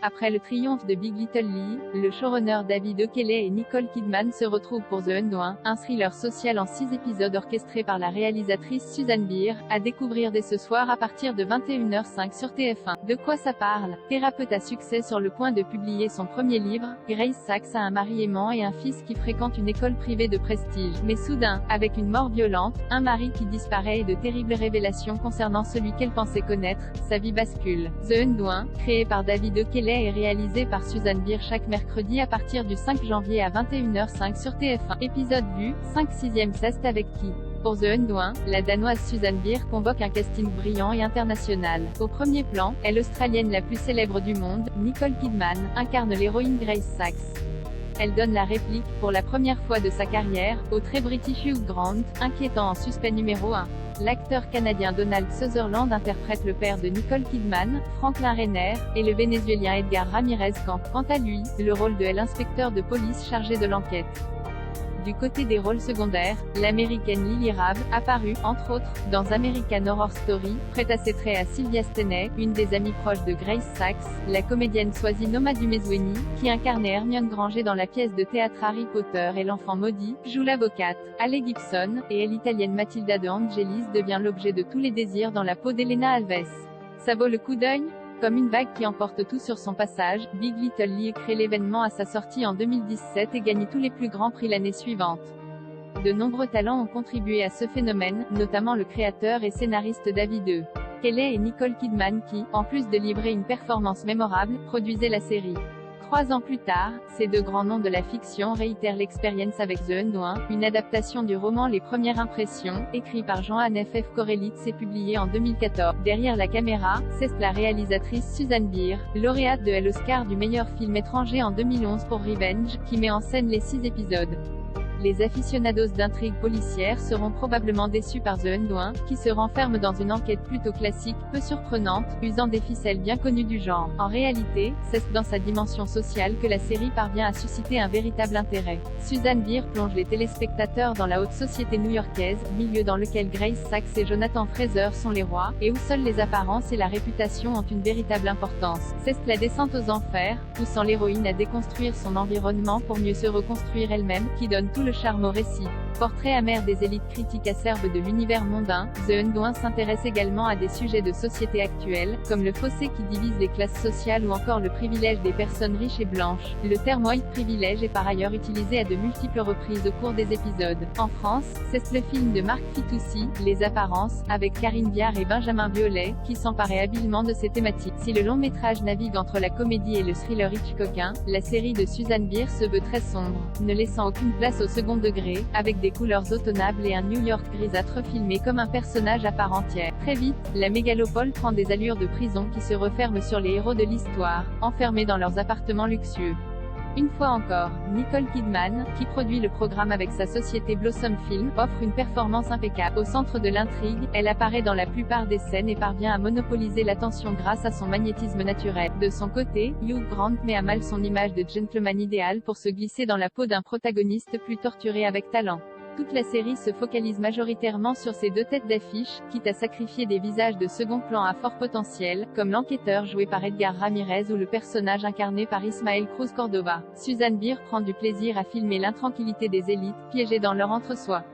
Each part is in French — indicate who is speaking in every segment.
Speaker 1: Après le triomphe de Big Little Lies, le showrunner David O'Kelly et Nicole Kidman se retrouvent pour The Undoing, un thriller social en 6 épisodes orchestré par la réalisatrice Susanne Bier, à découvrir dès ce soir à partir de 21h05 sur TF1. De quoi ça parle? Thérapeute à succès sur le point de publier son premier livre, Grace Sacks a un mari aimant et un fils qui fréquente une école privée de prestige. Mais soudain, avec une mort violente, un mari qui disparaît et de terribles révélations concernant celui qu'elle pensait connaître, sa vie bascule. The Undoing, créé par David O'Kelly et réalisé par Susanne Bier chaque mercredi à partir du 5 janvier à 21h05 sur TF1. Épisode vu, 5/6e ceste avec qui? Pour The Undoing, la danoise Susanne Bier convoque un casting brillant et international. Au premier plan, est l'Australienne la plus célèbre du monde, Nicole Kidman, incarne l'héroïne Grace Sacks. Elle donne la réplique, pour la première fois de sa carrière, au très british Hugh Grant, inquiétant en suspect numéro 1. L'acteur canadien Donald Sutherland interprète le père de Nicole Kidman, Franklin Rainer, et le vénézuélien Edgar Ramirez quant à lui, le rôle de l'inspecteur de police chargé de l'enquête. Du côté des rôles secondaires, l'américaine Lily Rabe, apparue, entre autres, dans American Horror Story, prête à ses traits à Sylvia Stenney, une des amies proches de Grace Sacks, la comédienne Swazee Noma Dumezweni, qui incarnait Hermione Granger dans la pièce de théâtre Harry Potter et l'enfant maudit, joue l'avocate. Halle Gibson, et l'italienne Matilda De Angelis devient l'objet de tous les désirs dans la peau d'Elena Alves. Ça vaut le coup d'œil? Comme une vague qui emporte tout sur son passage, Big Little Lies crée l'événement à sa sortie en 2017 et gagne tous les plus grands prix l'année suivante. De nombreux talents ont contribué à ce phénomène, notamment le créateur et scénariste David O'Kelly et Nicole Kidman qui, en plus de livrer une performance mémorable, produisaient la série. 3 ans plus tard, ces deux grands noms de la fiction réitèrent l'expérience avec The Undoing, une adaptation du roman Les Premières Impressions, écrit par Johannes F. Korelitz et publié en 2014. Derrière la caméra, c'est la réalisatrice Susanne Bier, lauréate de l'Oscar du meilleur film étranger en 2011 pour Revenge, qui met en scène les 6 épisodes. Les aficionados d'intrigues policières seront probablement déçus par The Undoing, qui se renferme dans une enquête plutôt classique, peu surprenante, usant des ficelles bien connues du genre. En réalité, c'est dans sa dimension sociale que la série parvient à susciter un véritable intérêt. Susanne Bier plonge les téléspectateurs dans la haute société new-yorkaise, milieu dans lequel Grace Sacks et Jonathan Fraser sont les rois, et où seules les apparences et la réputation ont une véritable importance. C'est la descente aux enfers, poussant l'héroïne à déconstruire son environnement pour mieux se reconstruire elle-même, qui donne tout le charme au récit. Portrait amer des élites critiques acerbes de l'univers mondain, The Undoing s'intéresse également à des sujets de société actuels, comme le fossé qui divise les classes sociales ou encore le privilège des personnes riches et blanches. Le terme white privilege est par ailleurs utilisé à de multiples reprises au cours des épisodes. En France, c'est le film de Marc Fitoussi, Les Apparences, avec Karine Viard et Benjamin Biolay, qui s'emparait habilement de ces thématiques. Si le long métrage navigue entre la comédie et le thriller Hitchcockien, la série de Susanne Bier se veut très sombre, ne laissant aucune place au second degré, avec des couleurs automnables et un New York grisâtre filmé comme un personnage à part entière. Très vite, la mégalopole prend des allures de prison qui se referment sur les héros de l'histoire, enfermés dans leurs appartements luxueux. Une fois encore, Nicole Kidman, qui produit le programme avec sa société Blossom Film, offre une performance impeccable. Au centre de l'intrigue, elle apparaît dans la plupart des scènes et parvient à monopoliser l'attention grâce à son magnétisme naturel. De son côté, Hugh Grant met à mal son image de gentleman idéal pour se glisser dans la peau d'un protagoniste plus torturé avec talent. Toute la série se focalise majoritairement sur ces deux têtes d'affiche, quitte à sacrifier des visages de second plan à fort potentiel, comme l'enquêteur joué par Edgar Ramirez ou le personnage incarné par Ismael Cruz Cordova. Susanne Bier prend du plaisir à filmer l'intranquillité des élites, piégées dans leur entre-soi.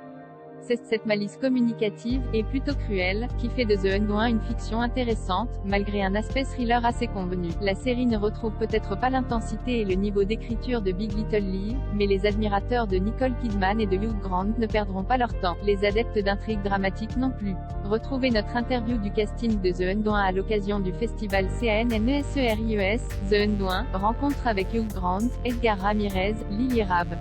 Speaker 1: C'est cette malice communicative, et plutôt cruelle, qui fait de The Undoing une fiction intéressante, malgré un aspect thriller assez convenu. La série ne retrouve peut-être pas l'intensité et le niveau d'écriture de Big Little Lies, mais les admirateurs de Nicole Kidman et de Hugh Grant ne perdront pas leur temps. Les adeptes d'intrigues dramatiques non plus. Retrouvez notre interview du casting de The Undoing à l'occasion du festival CANNESERIES, The Undoing, rencontre avec Hugh Grant, Edgar Ramirez, Lily Rabe.